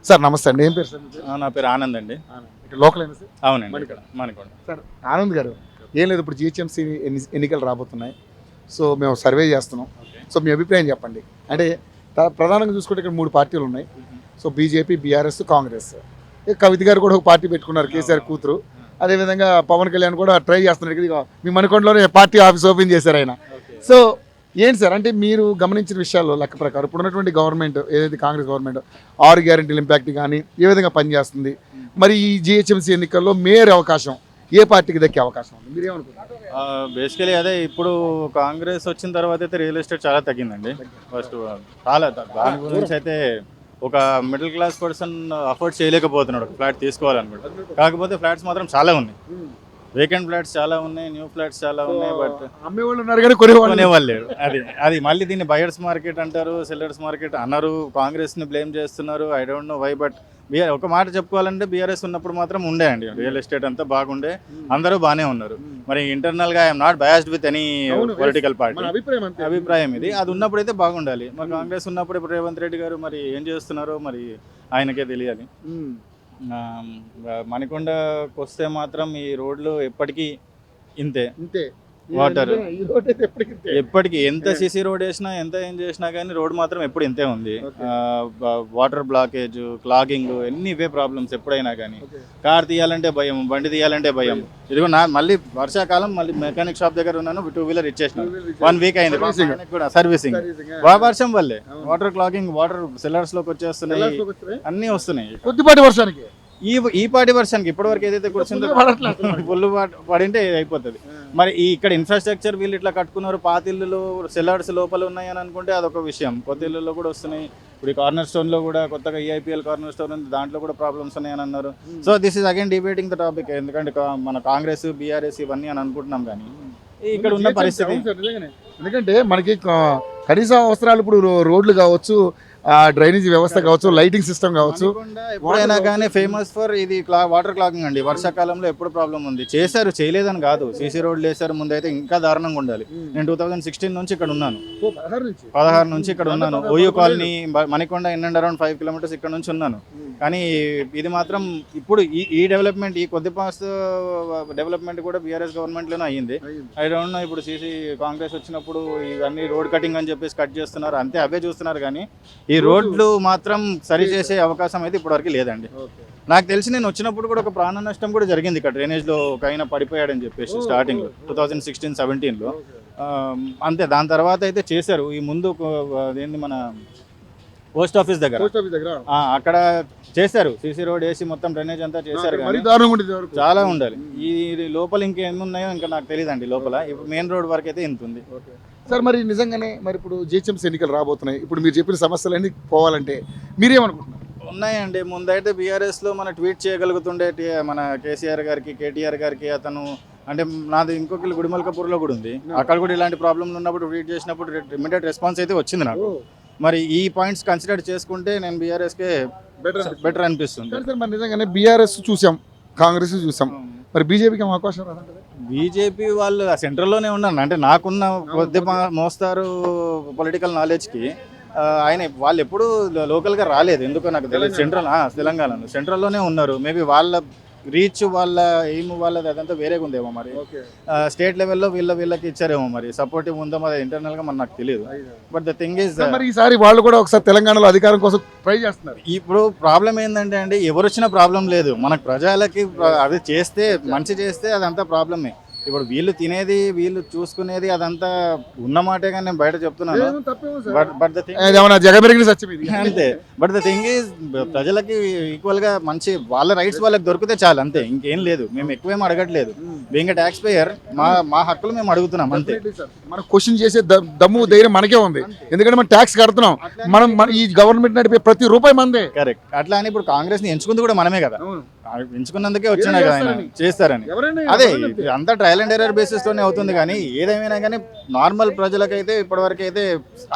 Sir నమస్తే అండి, ఏం పేరు సార్? నా పేరు ఆనంద్ అండి. ఇక్కడ లోకల్ అయినా సార్? అవునండి, ఇక్కడ మనకొండ. సార్ ఆనంద్ గారు, ఏం లేదు, ఇప్పుడు జిహెచ్ఎంసీ ఎన్నికలు రాబోతున్నాయి. సో మేము సర్వే చేస్తున్నాం. సో మీ అభిప్రాయం చెప్పండి. అంటే ప్రధానంగా చూసుకుంటే ఇక్కడ 3 పార్టీలు ఉన్నాయి. So BJP, BRS, Congress. Kavitha గారు కూడా ఒక పార్టీ పెట్టుకున్నారు, కేసీఆర్ కూతురు. అదేవిధంగా పవన్ కళ్యాణ్ కూడా ట్రై చేస్తున్నారు. ఇదిగో మీ మనకొండలోనే పార్టీ ఆఫీస్ ఓపెన్ చేశారు ఆయన. సో ఏంటి సార్, అంటే మీరు గమనించిన విషయాల్లో లెక్క ప్రకారం ఇప్పుడు ఉన్నటువంటి గవర్నమెంట్ ఏదైతే కాంగ్రెస్ గవర్నమెంట్ 6 గ్యారెంటీల ఇంపాక్ట్ కానీ ఏ విధంగా పనిచేస్తుంది, మరి ఈ జిహెచ్ఎంసీ ఎన్నికల్లో మేయర్ అవకాశం ఏ పార్టీకి దక్కే అవకాశం ఉంది, మీరేమనుకుంటారు? బేసికలీ అదే, ఇప్పుడు కాంగ్రెస్ వచ్చిన తర్వాత అయితే రియల్ ఎస్టేట్ చాలా తగ్గిందండి. ఫస్ట్ చాలా దాని గురించి అయితే ఒక మిడిల్ క్లాస్ పర్సన్ అఫోర్డ్ చేయలేకపోతున్నాడు ఒక ఫ్లాట్ తీసుకోవాలనుకుంటే. కాకపోతే ఫ్లాట్స్ మాత్రం చాలా ఉన్నాయి, వేకెంట్ ఫ్లాట్స్ చాలా ఉన్నాయి, న్యూ ఫ్లాట్స్ చాలా ఉన్నాయి. బట్ అమ్మేవాళ్ళు ఉన్నారు కానీ కొనేవాళ్ళు లేరు. అది మళ్ళీ దీన్ని బయర్స్ మార్కెట్ అంటారు, సెల్లర్స్ మార్కెట్ అన్నారు. కాంగ్రెస్ని బ్లేమ్ చేస్తున్నారు. I don't know why. But ఒక మాట చెప్పుకోవాలంటే బీఆర్ఎస్ ఉన్నప్పుడు మాత్రం ఉండే అండి రియల్ ఎస్టేట్ అంతా బాగుండే, అందరూ బాగానే ఉన్నారు. మరి ఇంటర్నల్గా I'm not biased with any political party, అభిప్రాయం ఇది. అది ఉన్నప్పుడు అయితే బాగుండాలి. మరి కాంగ్రెస్ ఉన్నప్పుడు ఇప్పుడు రేవంత్ రెడ్డి గారు మరి ఏం చేస్తున్నారో మరి ఆయనకే తెలియాలి. మనకొండకు వస్తే మాత్రం ఈ రోడ్లు ఎప్పటికీ ఇంతే, వాటర్ ఎప్పటికీ ఎంత సిసి రోడ్ వేసినా ఎంత ఏం చేసినా కానీ రోడ్ మాత్రం ఎప్పుడు ఇంతే ఉంది. వాటర్ బ్లాకేజ్, క్లాగింగ్, ఎన్ని ఇవే ప్రాబ్లమ్స్ ఎప్పుడైనా కానీ. కార్ తీయాలంటే భయం, బండి తీయాలంటే భయం. ఇదిగో వర్షాకాలం మళ్ళీ మెకానిక్ షాప్ దగ్గర ఉన్నాను, 2 వీలర్ ఇచ్చేసిన 1 వీక్ అయింది కూడా సర్వీసింగ్. వర్షం వల్లే వాటర్ క్లాగింగ్, వాటర్ సెల్లర్స్ లోకి వచ్చేస్తున్నాయి, అన్నీ వస్తున్నాయి కొద్దిపాటి వర్షానికి. ఈ పాటి వర్షానికి ఇప్పటివరకు ఏదైతే కూర్చుందో ఫుల్ పడింటే అయిపోతుంది. మరి ఇక్కడ ఇన్ఫ్రాస్ట్రక్చర్ వీళ్ళు ఇట్లా కట్టుకున్నారు, పాత ఇల్లులు సెల్లర్స్ లోపల ఉన్నాయి అని అనుకుంటే అదొక విషయం. కొత్త ఇల్లులో కూడా వస్తున్నాయి. ఇప్పుడు ఈ కార్నర్ స్టోన్ లో కూడా కొత్తగా ఈఐపీఎల్ కార్నర్ స్టోన్ ఉంది, దాంట్లో కూడా ప్రాబ్లమ్స్ ఉన్నాయని అన్నారు. So this is again debating the topic. ఎందుకంటే మన కాంగ్రెస్, బీఆర్ఎస్ ఇవన్నీ అని అనుకుంటున్నాం కానీ ఇక్కడ ఉన్న పరిస్థితి, ఎందుకంటే మనకి కనీస అవసరాలు ఇప్పుడు రోడ్లు కావచ్చు, డ్రైనేజీ వ్యవస్థ కావచ్చు, లైటింగ్ సిస్టమ్ కావచ్చు, ఎప్పుడైనా కానీ ఫేమస్ ఫర్ ఇది వాటర్ క్లాగింగ్ అండి. వర్షాకాలంలో ఎప్పుడు ప్రాబ్లం ఉంది. చేశారు, చేయలేదని కాదు, సీసీ రోడ్లు వేశారు. ముందు అయితే ఇంకా దారుణంగా ఉండాలి. నేను 2016 నుంచి ఇక్కడ ఉన్నాను, 16 నుంచి ఇక్కడ ఉన్నాను. OU colony, Manakonda in and around 5 kilometres ఇక్కడ నుంచి ఉన్నాను. కానీ ఇది మాత్రం ఇప్పుడు ఈ డెవలప్మెంట్, ఈ కొద్ది పాస్ డెవలప్మెంట్ కూడా బీఆర్ఎస్ గవర్నమెంట్లోనే అయ్యింది. ఐ డోంట్ నో ఇప్పుడు కాంగ్రెస్ వచ్చినప్పుడు ఇవన్నీ రోడ్ కటింగ్ అని చెప్పేసి కట్ చేస్తున్నారు, అంతే అవే చూస్తున్నారు. కానీ ఈ రోడ్లు మాత్రం సరి చేసే అవకాశం అయితే ఇప్పటివరకు లేదండి. నాకు తెలిసి నేను వచ్చినప్పుడు కూడా ఒక ప్రాణ నష్టం కూడా జరిగింది ఇక్కడ డ్రైనేజ్లో, ఒక ఆయన పడిపోయాడని చెప్పేసి స్టార్టింగ్లో 2016-17లో. అంతే, దాని తర్వాత అయితే చేశారు. ఈ ముందు ఏంది మన పోస్ట్ ఆఫీస్ దగ్గర అక్కడ చేశారు, సీసీ రోడ్ వేసి మొత్తం డ్రైనేజ్ అంతా చేశారు. కానీ చాలా ఉండాలి. ఈ లోపల ఇంకేమి ఉన్నాయో ఇంకా నాకు తెలియదండి. లోపల ఇప్పుడు మెయిన్ రోడ్ వరకు అయితే ఇంత ఉంది. సార్ మరి నిజంగానే మరి ఇప్పుడు జిహెచ్ఎంసీ ఎన్నికలు రాబోతున్నాయి. ఇప్పుడు మీరు చెప్పిన సమస్యలన్నీ పోవాలంటే మీరేమనుకుంటున్నారు? ఉన్నాయండి. ముందైతే బీఆర్ఎస్లో మన ట్వీట్ చేయగలుగుతుండే మన కేసీఆర్ గారికి, కేటీఆర్ గారికి. అతను అంటే నాది ఇంకొక గుడిమల్కపూర్లో కూడా ఉంది, అక్కడ కూడా ఇలాంటి ప్రాబ్లంలు ఉన్నప్పుడు ట్వీట్ చేసినప్పుడు ఇమీడియట్ రెస్పాన్స్ అయితే వచ్చింది నాకు. మరి ఈ పాయింట్స్ కన్సిడర్ చేసుకుంటే నేను బీఆర్ఎస్కే బెటర్ అనిపిస్తుంది. మరి నిజంగానే బీఆర్ఎస్ చూసాం, కాంగ్రెస్ చూసాం, మరి బీజేపీకి అవకాశం రాదంటారా? బీజేపీ వాళ్ళు సెంట్రల్లోనే ఉన్నాను. అంటే నాకున్న కొద్ది మోస్తారు పొలిటికల్ నాలెడ్జ్కి వాళ్ళు ఎప్పుడు లోకల్గా రాలేదు, ఎందుకో నాకు తెలియదు. తెలంగాణలో సెంట్రల్లోనే ఉన్నారు. మేబీ వాళ్ళ రీచ్, వాళ్ళ ఎయిమ్, వాళ్ళది అదంతా వేరేగా ఉందేమో. మరి స్టేట్ లెవెల్లో వీళ్ళకి ఇచ్చారేమో, మరి సపోర్టివ్ ఉందో మరి ఇంటర్నల్గా మరి నాకు తెలియదు. బట్ ద థింగ్ ఈజ్ మరి ఈసారి వాళ్ళు కూడా ఒకసారి తెలంగాణలో అధికారం కోసం ట్రై చేస్తున్నారు. ఇప్పుడు ప్రాబ్లం ఏంటంటే అండి, ఎవరు వచ్చినా ప్రాబ్లం లేదు. మనకు ప్రజలకి అది చేస్తే, మంచి చేస్తే అదంతా ప్రాబ్లమే. ఇప్పుడు వీళ్ళు తినేది, వీళ్ళు చూసుకునేది అదంతా ఉన్నమాటే కానీ నేను బయట చెప్తున్నాను. అంతే. బట్ ద థింగ్ ఈజ్ ప్రజలకి ఈక్వల్ గా మంచి వాళ్ళ రైట్స్ వాళ్ళకి దొరికితే చాలు, అంతే, ఇంకేం లేదు. మేము ఎక్కువేం అడగట్లేదు. బీయింగ్ ఎ ట్యాక్స్ పేయర్ మా హక్కులు మేము అడుగుతున్నాం, అంతే. మనం క్వశ్చన్ చేసే దమ్ము ధైర్యం మనకే ఉంది, ఎందుకంటే మనం ట్యాక్స్ కడుతున్నాం. మనం ఈ గవర్నమెంట్ నడిపే ప్రతి రూపాయి మందే. కరెక్ట్. అట్లా అని ఇప్పుడు కాంగ్రెస్ ని ఎంచుకుంది కూడా మనమే కదా, ఎంచుకున్నందుకే వచ్చినా కదా ఆయన చేస్తారని. అదే అంతా ట్రయల్ అండ్ ఎర్రర్ బేసిస్ తోనే అవుతుంది. కానీ ఏదేమైనా కానీ నార్మల్ ప్రజలకైతే ఇప్పటివరకు అయితే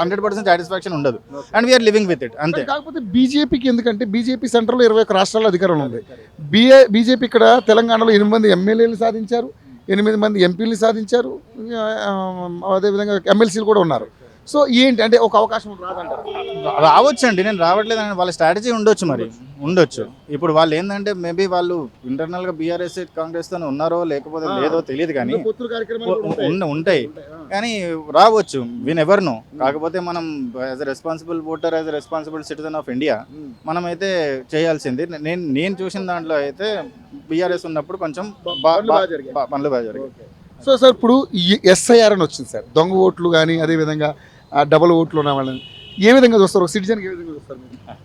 100% సాటిస్ఫాక్షన్ ఉండదు. And we're living with it, అంతే. కాకపోతే బీజేపీకి, ఎందుకంటే బీజేపీ సెంట్రల్లో 21 రాష్ట్రాల్లో అధికారంలో ఉంది. బీజేపీ ఇక్కడ తెలంగాణలో 8 మంది ఎమ్మెల్యేలు సాధించారు, 8 మంది ఎంపీలు సాధించారు, అదేవిధంగా ఎమ్మెల్సీలు కూడా ఉన్నారు. సో ఏంటి అంటే ఒక అవకాశం రాదంటారు. రావచ్చండి, నేను రావట్లేదని వాళ్ళ స్ట్రాటజీ ఉండొచ్చు, మరి ఉండొచ్చు. ఇప్పుడు వాళ్ళు ఏంటంటే మేబీ వాళ్ళు ఇంటర్నల్ గా బీఆర్ఎస్ కాంగ్రెస్ తో ఉన్నారో లేకపోతే లేదో తెలియదు, కానీ పొత్తుల కార్యక్రమాలు కూడా ఉంటాయి. ఉంటాయి కానీ రావచ్చు, విన్ ఎవర్ నో. కాకపోతే మనం as a responsible voter, as a responsible citizen of India మనం అయితే చేయాల్సింది. నేను చూసిన దాంట్లో అయితే బీఆర్ఎస్ ఉన్నప్పుడు కొంచెం పనులు బాగా జరిగాయి. పనులు బాగా జరిగాయి. సో సార్ ఇప్పుడు ఎస్ఐఆర్ అని వచ్చింది సార్, దొంగ ఓట్లు కానీ అదేవిధంగా డబుల్ ఓట్లు ఉన్న వాళ్ళని ఏ విధంగా చూస్తారు, ఒక సిటిజన్కి ఏ విధంగా చూస్తారు మీరు?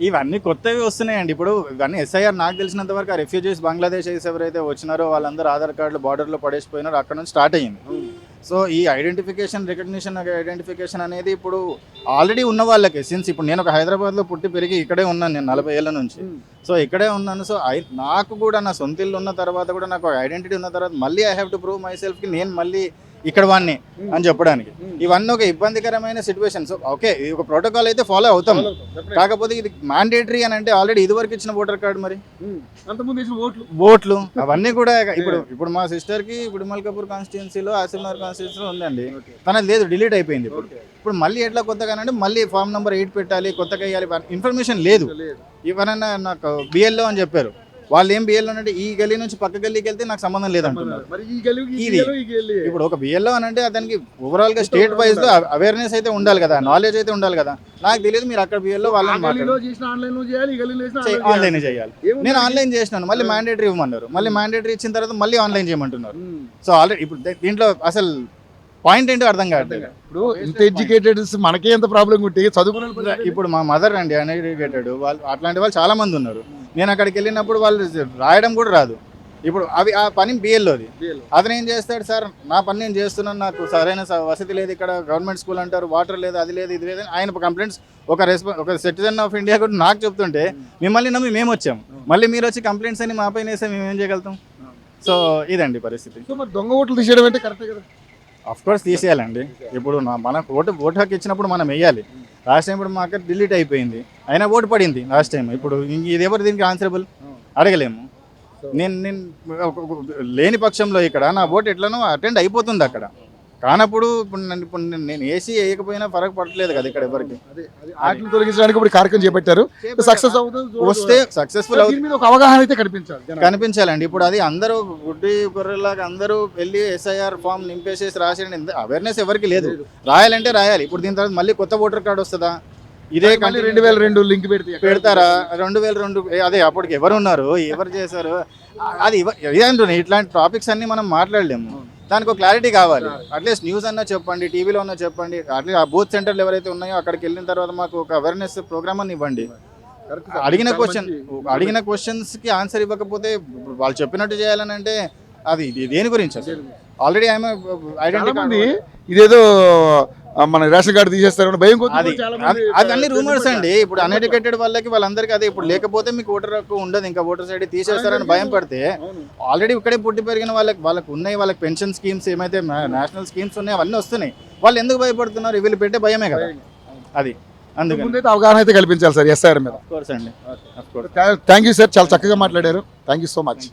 ఇవన్నీ కొత్తవి వస్తున్నాయండి. ఇప్పుడు ఇవన్నీ ఎస్ఐఆర్ నాకు తెలిసినంత వరకు ఆ రెఫ్యూజీస్ బంగ్లాదేశ్ ఎవరైతే వచ్చినారో వాళ్ళందరూ ఆధార్ కార్డులు బార్డర్లో పడేసిపోయినారో అక్కడ నుంచి స్టార్ట్ అయ్యింది. సో ఈ ఐడెంటిఫికేషన్ అనేది ఇప్పుడు ఆల్రెడీ ఉన్న వాళ్ళకి, సిన్స్ ఇప్పుడు నేను ఒక హైదరాబాద్లో పుట్టి పెరిగి ఇక్కడే ఉన్నాను, నేను 40 ఏళ్ళ నుంచి. సో ఇక్కడే ఉన్నాను. సో నాకు కూడా నా సొంత ఇల్లు ఉన్న తర్వాత కూడా నాకు ఐడెంటిటీ ఉన్న తర్వాత మళ్ళీ I have to prove my సెల్ఫ్కి నేను మళ్ళీ ఇక్కడ వాడిని అని చెప్పడానికి. ఇవన్నీ ఒక ఇబ్బందికరమైన సిచ్యువేషన్. సో ఓకే, ఇది ఒక ప్రోటోకాల్ అయితే ఫాలో అవుతాం, కాకపోతే ఇది మ్యాండేటరీ అని అంటే ఆల్రెడీ ఇదివరకు ఇచ్చిన ఓటర్ కార్డు, మరి ఓట్లు అవన్నీ కూడా ఇప్పుడు మా సిస్టర్కి గుడిమల్ కపూర్ కాన్స్టిట్యున్సీలో, ఆసిఫ్నగర్ కాన్స్టిట్యున్సీలో ఉందండి, తనది లేదు, డిలీట్ అయిపోయింది. ఇప్పుడు మళ్ళీ ఎట్లా కొత్తగా అంటే మళ్ళీ ఫామ్ నెంబర్ 8 పెట్టాలి, కొత్తగా వేయాలి, ఇన్ఫర్మేషన్ లేదు. ఎవరైనా నాకు బిఎల్ఓ అని చెప్పారు, వాళ్ళు ఏం బిఎల్ఓ అంటే ఈ గల్లీ నుంచి పక్క గల్లీకి వెళ్తే నాకు సంబంధం లేదంటున్నారు. ఇది ఇప్పుడు ఒక బిఎల్ఓ అని అంటే అతనికి ఓవరాల్ గా స్టేట్ వైజ్ గా అవేర్నెస్ అయితే ఉండాలి కదా, నాలెడ్జ్ అయితే ఉండాలి కదా. నాకు తెలియదు, మీరు అక్కడ బిఎల్ఓ వాళ్ళని ఆన్లైన్ చేయాలి. నేను ఆన్లైన్ చేసినాను, మళ్ళీ మ్యాండేటరీ ఇవ్వమన్నారు, మళ్ళీ మ్యాండేటరీ ఇచ్చిన తర్వాత మళ్ళీ ఆన్లైన్ చేయమంటున్నారు. సో ఆల్రెడీ ఇప్పుడు దీంట్లో అసలు పాయింట్ ఏంటో అర్థం కావట్లేదు. ఇప్పుడు ఇంత ఎడ్యుకేటెడ్ మనకే ఎంత ప్రాబ్లం ఉంటే చదువుకున్న ఇప్పుడు మా మదర్ అండి అన్ఎడ్యుకేటెడ్, వాళ్ళు అట్లాంటి వాళ్ళు చాలా మంది ఉన్నారు. నేను అక్కడికి వెళ్ళినప్పుడు వాళ్ళు రాయడం కూడా రాదు. ఇప్పుడు ఆ పని బిఎల్ఓది. అతను ఏం చేస్తాడు, సార్ నా పని నేను చేస్తున్నాను, నాకు సరైన వసతి లేదు, ఇక్కడ గవర్నమెంట్ స్కూల్ అంటారు, వాటర్ లేదు, అది లేదు, ఇది లేదు, ఆయన కంప్లైంట్స్ ఒక సిటిజన్ ఆఫ్ ఇండియా కూడా నాకు చెప్తుంటే మిమ్మల్ని నమ్మి మేము వచ్చాము, మళ్ళీ మీరు వచ్చి కంప్లైంట్స్ అని మా పైన వేస్తే మేము ఏం చేయగలుగుతాం? సో ఇదండి పరిస్థితి. దొంగ ఓట్లు తీసేయడం అంటే కరెక్టే కదా? అఫ్ కోర్స్ తీసేయాలండి. ఇప్పుడు మనకు ఓటు హక్కు ఇచ్చినప్పుడు మనం వేయాలి. లాస్ట్ టైం ఇప్పుడు మా అక్కడ డిలీట్ అయిపోయింది, అయినా ఓటు పడింది లాస్ట్ టైం. ఇప్పుడు ఇది ఎవరు దీనికి ఆన్సరబుల్ అడగలేము. నేను లేని పక్షంలో ఇక్కడ నా ఓటు ఎట్లనో అటెండ్ అయిపోతుంది అక్కడ. కానప్పుడు ఇప్పుడు నేను ఏసీ వేయకపోయినా ఫరక్ పడట్లేదు కదా ఇక్కడ ఎవరికి. వాటిని తొలగించడానికి ఇప్పుడు కార్యక్రమం చేపట్టారు, సక్సెస్ వస్తే సక్సెస్ఫుల్ అవుతుంది. ఒక అవగాహన అయితే కనిపించాలండి. ఇప్పుడు అది అందరూ గుడ్డి గొర్రెలాగా అందరూ వెళ్ళి ఎస్ఐఆర్ ఫామ్ నింపేసేసి రాసేయండి, అవేర్నెస్ ఎవరికి లేదు. రాయాలంటే రాయాలి. ఇప్పుడు దీని తర్వాత మళ్ళీ కొత్త ఓటర్ కార్డు వస్తుందా? ఇదే 2002 లింక్ పెడతారా? 2002 అదే అప్పటికి ఎవరు ఉన్నారు, ఎవరు చేశారు, అది ఇదే. ఇట్లాంటి టాపిక్స్ అన్ని మనం మాట్లాడలేము. దానికి ఒక క్లారిటీ కావాలి. అట్లీస్ట్ న్యూస్ అన్నా చెప్పండి, టీవీలో అన్నా చెప్పండి. అట్లీస్ట్ ఆ బూత్ సెంటర్లు ఎవరైతే ఉన్నాయో అక్కడికి వెళ్ళిన తర్వాత మాకు ఒక అవేర్నెస్ ప్రోగ్రామ్ అని ఇవ్వండి. అడిగిన క్వశ్చన్స్కి ఆన్సర్ ఇవ్వకపోతే వాళ్ళు చెప్పినట్టు చేయాలని అంటే అది దేని గురించి అసలు? ఆల్రెడీ ఆమె ఐడెంటిటీ ఇదేదో మన రేషన్ కార్డు తీసేస్తారు భయం. అది అన్ని రూమర్స్ అండి. ఇప్పుడు అన్ఎడ్యుకేటెడ్ వాళ్ళందరికీ అదే. ఇప్పుడు లేకపోతే మీకు ఓటర్ హక్కు ఉండదు, ఇంకా ఓటర్ సైడ్ తీసేస్తారని భయం పడితే ఆల్రెడీ ఇక్కడే పుట్టి పెరిగిన వాళ్ళకి ఉన్నాయి, వాళ్ళకి పెన్షన్ స్కీమ్స్ ఏమైతే నేషనల్ స్కీమ్స్ ఉన్నాయి అవన్నీ వస్తున్నాయి. వాళ్ళు ఎందుకు భయపడుతున్నారు? వీళ్ళు పెట్టే భయమే కదా అది. అందుకని అవగాహన అయితే కల్పించాలి సార్ ఎస్ఐఆర్ మీద. కోర్స్ అండి. థ్యాంక్ యూ సార్, చాలా చక్కగా మాట్లాడారు. Thank you so much.